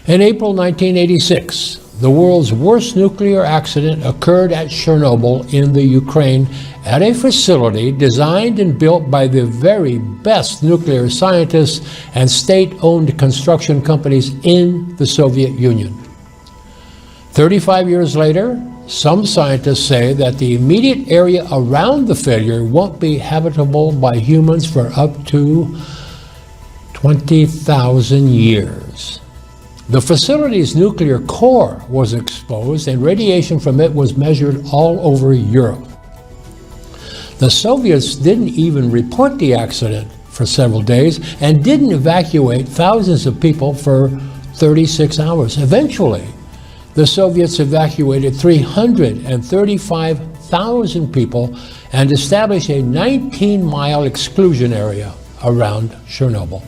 In April 1986, the world's worst nuclear accident occurred at Chernobyl in the Ukraine at a facility designed and built by the very best nuclear scientists and state-owned construction companies in the Soviet Union. 35 years later, some scientists say that the immediate area around the failure won't be habitable by humans for up to 20,000 years. The facility's nuclear core was exposed and radiation from it was measured all over Europe. The Soviets didn't even report the accident for several days and didn't evacuate thousands of people for 36 hours. Eventually, the Soviets evacuated 335,000 people and established a 19-mile exclusion area around Chernobyl.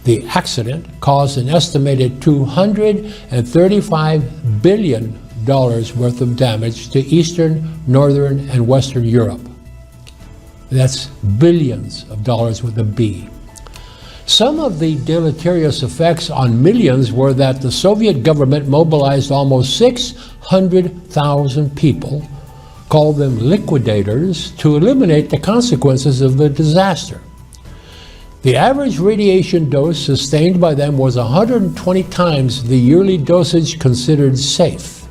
The accident caused an estimated $235 billion worth of damage to Eastern, Northern, and Western Europe. That's billions of dollars with a B. Some of the deleterious effects on millions were that the Soviet government mobilized almost 600,000 people, called them liquidators, to eliminate the consequences of the disaster. The average radiation dose sustained by them was 120 times the yearly dosage considered safe.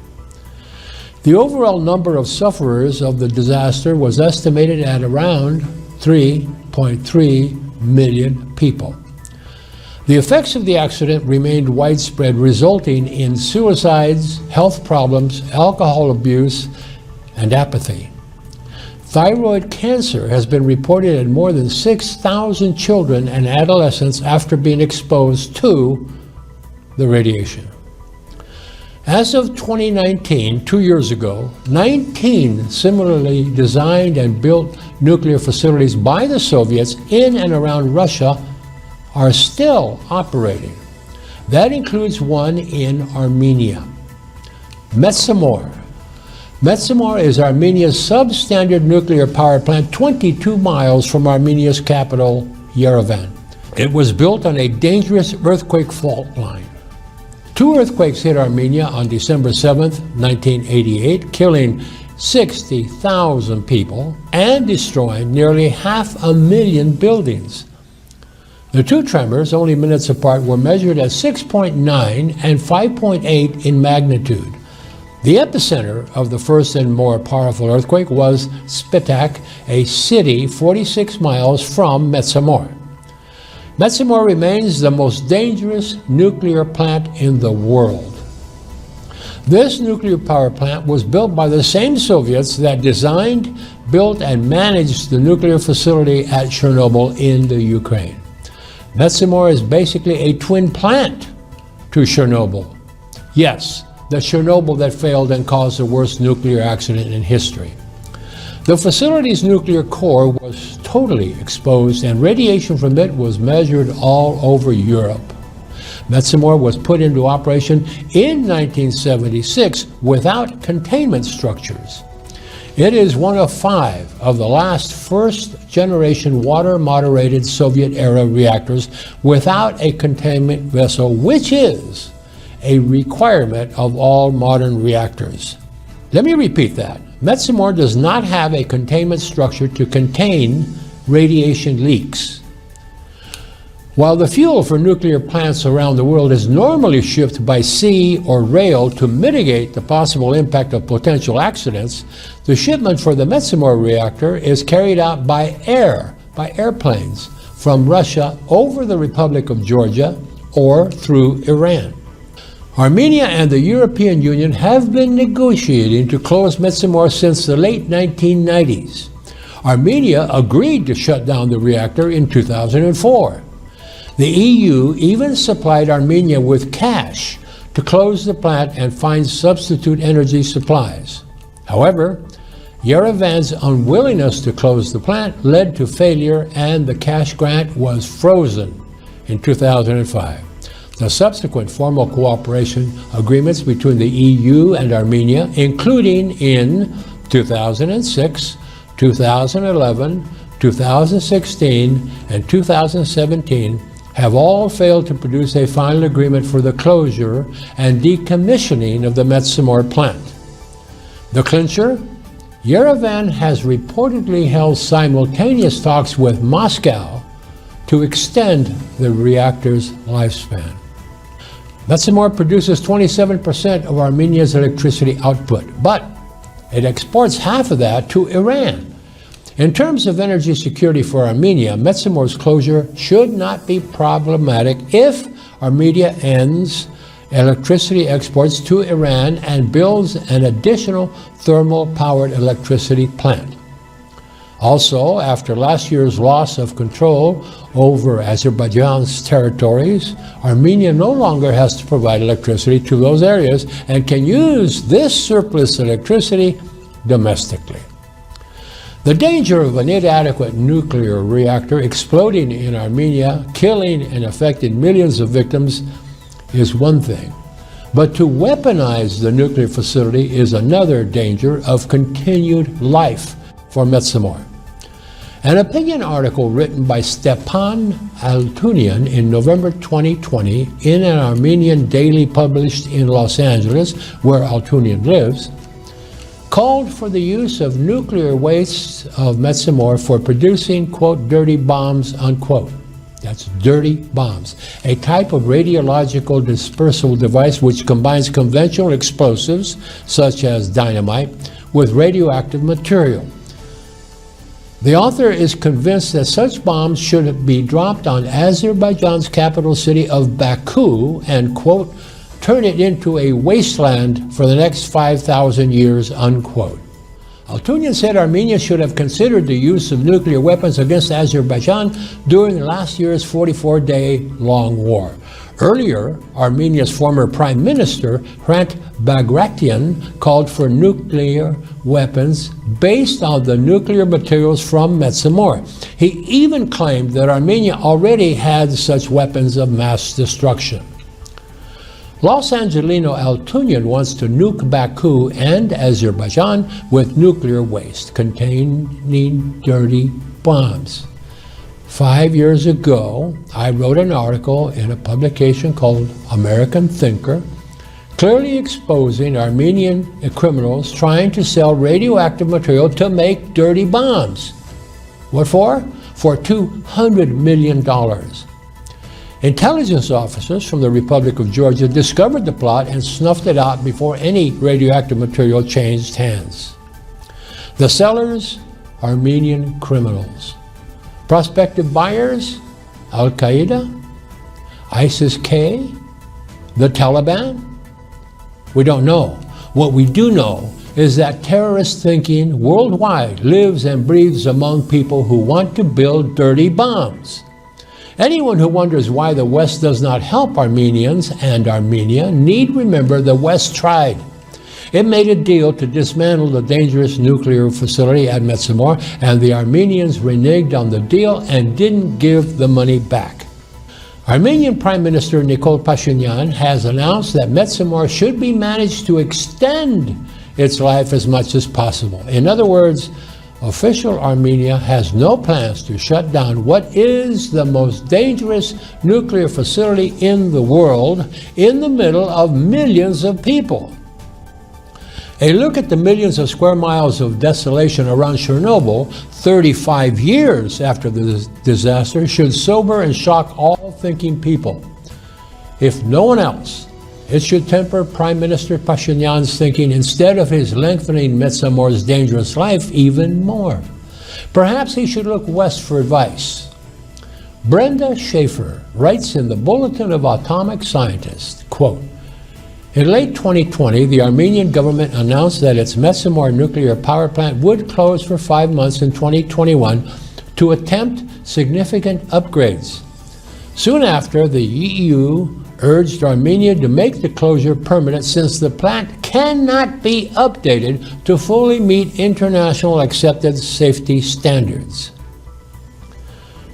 The overall number of sufferers of the disaster was estimated at around 3.3 million people. The effects of the accident remained widespread, resulting in suicides, health problems, alcohol abuse, and apathy. Thyroid cancer has been reported in more than 6,000 children and adolescents after being exposed to the radiation. As of 2019, 2 years ago, 19 similarly designed and built nuclear facilities by the Soviets in and around Russia are still operating. That includes one in Armenia. Metsamor. Metsamor is Armenia's substandard nuclear power plant 22 miles from Armenia's capital, Yerevan. It was built on a dangerous earthquake fault line. 2 earthquakes hit Armenia on December 7, 1988, killing 60,000 people and destroying nearly 500,000 buildings. The 2 tremors, only minutes apart, were measured at 6.9 and 5.8 in magnitude. The epicenter of the first and more powerful earthquake was Spitak, a city 46 miles from Metsamor. Metsamor remains the most dangerous nuclear plant in the world. This nuclear power plant was built by the same Soviets that designed, built, and managed the nuclear facility at Chernobyl in the Ukraine. Metsamor is basically a twin plant to Chernobyl. Yes, the Chernobyl that failed and caused the worst nuclear accident in history. The facility's nuclear core was totally exposed and radiation from it was measured all over Europe. Metsamor was put into operation in 1976 without containment structures. It is one of 5 of the last first-generation water-moderated Soviet-era reactors without a containment vessel, which is a requirement of all modern reactors. Let me repeat that. Metsamor does not have a containment structure to contain radiation leaks. While the fuel for nuclear plants around the world is normally shipped by sea or rail to mitigate the possible impact of potential accidents, the shipment for the Metsamor reactor is carried out by airplanes from Russia over the Republic of Georgia or through Iran. Armenia and the European Union have been negotiating to close Metsamor since the late 1990s. Armenia agreed to shut down the reactor in 2004. The EU even supplied Armenia with cash to close the plant and find substitute energy supplies. However, Yerevan's unwillingness to close the plant led to failure and the cash grant was frozen in 2005. The subsequent formal cooperation agreements between the EU and Armenia, including in 2006, 2011, 2016, and 2017, have all failed to produce a final agreement for the closure and decommissioning of the Metsamor plant. The clincher? Yerevan has reportedly held simultaneous talks with Moscow to extend the reactor's lifespan. Metsamor produces 27% of Armenia's electricity output, but it exports half of that to Iran. In terms of energy security for Armenia, Metsamor's closure should not be problematic if Armenia ends electricity exports to Iran and builds an additional thermal-powered electricity plant. Also, after last year's loss of control over Azerbaijan's territories, Armenia no longer has to provide electricity to those areas and can use this surplus electricity domestically. The danger of an inadequate nuclear reactor exploding in Armenia, killing and affecting millions of victims, is one thing. But to weaponize the nuclear facility is another danger of continued life for Metsamor. An opinion article written by Stepan Altunian in November 2020 in an Armenian daily published in Los Angeles, where Altunian lives, called for the use of nuclear wastes of Metsamor for producing, quote, dirty bombs, unquote. That's dirty bombs, a type of radiological dispersal device which combines conventional explosives, such as dynamite, with radioactive material. The author is convinced that such bombs should be dropped on Azerbaijan's capital city of Baku and, quote, turn it into a wasteland for the next 5,000 years, unquote. Altunian said Armenia should have considered the use of nuclear weapons against Azerbaijan during last year's 44-day-long war. Earlier, Armenia's former Prime Minister, Hrant Bagration, called for nuclear weapons based on the nuclear materials from Metsamor. He even claimed that Armenia already had such weapons of mass destruction. Los Angelino Altunian wants to nuke Baku and Azerbaijan with nuclear waste containing dirty bombs. 5 years ago, I wrote an article in a publication called American Thinker, clearly exposing Armenian criminals trying to sell radioactive material to make dirty bombs. What for? For $200 million. Intelligence officers from the Republic of Georgia discovered the plot and snuffed it out before any radioactive material changed hands. The sellers, Armenian criminals. Prospective buyers, Al-Qaeda, ISIS-K, the Taliban? We don't know. What we do know is that terrorist thinking worldwide lives and breathes among people who want to build dirty bombs. Anyone who wonders why the West does not help Armenians and Armenia need remember the West tried. It made a deal to dismantle the dangerous nuclear facility at Metsamor, and the Armenians reneged on the deal and didn't give the money back. Armenian Prime Minister Nikol Pashinyan has announced that Metsamor should be managed to extend its life as much as possible. In other words, official Armenia has no plans to shut down what is the most dangerous nuclear facility in the world in the middle of millions of people. A look at the millions of square miles of desolation around Chernobyl 35 years after the disaster should sober and shock all thinking people. If no one else, it should temper Prime Minister Pashinyan's thinking instead of his lengthening Metsamor's dangerous life even more. Perhaps he should look west for advice. Brenda Schaefer writes in the Bulletin of Atomic Scientists, quote, in late 2020, the Armenian government announced that its Metsamor nuclear power plant would close for 5 months in 2021 to attempt significant upgrades. Soon after, the EU urged Armenia to make the closure permanent since the plant cannot be updated to fully meet international accepted safety standards.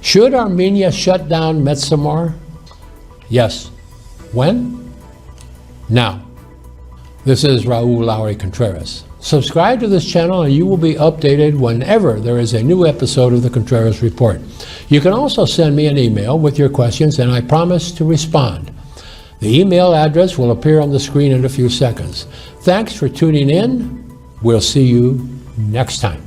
Should Armenia shut down Metsamor? Yes. When? Now. This is Raul Lowry Contreras, Subscribe to this channel and you will be updated whenever there is a new episode of the Contreras Report. You can also send me an email with your questions and I promise to respond. The email address will appear on the screen in a few seconds. Thanks for tuning in. We'll see you next time.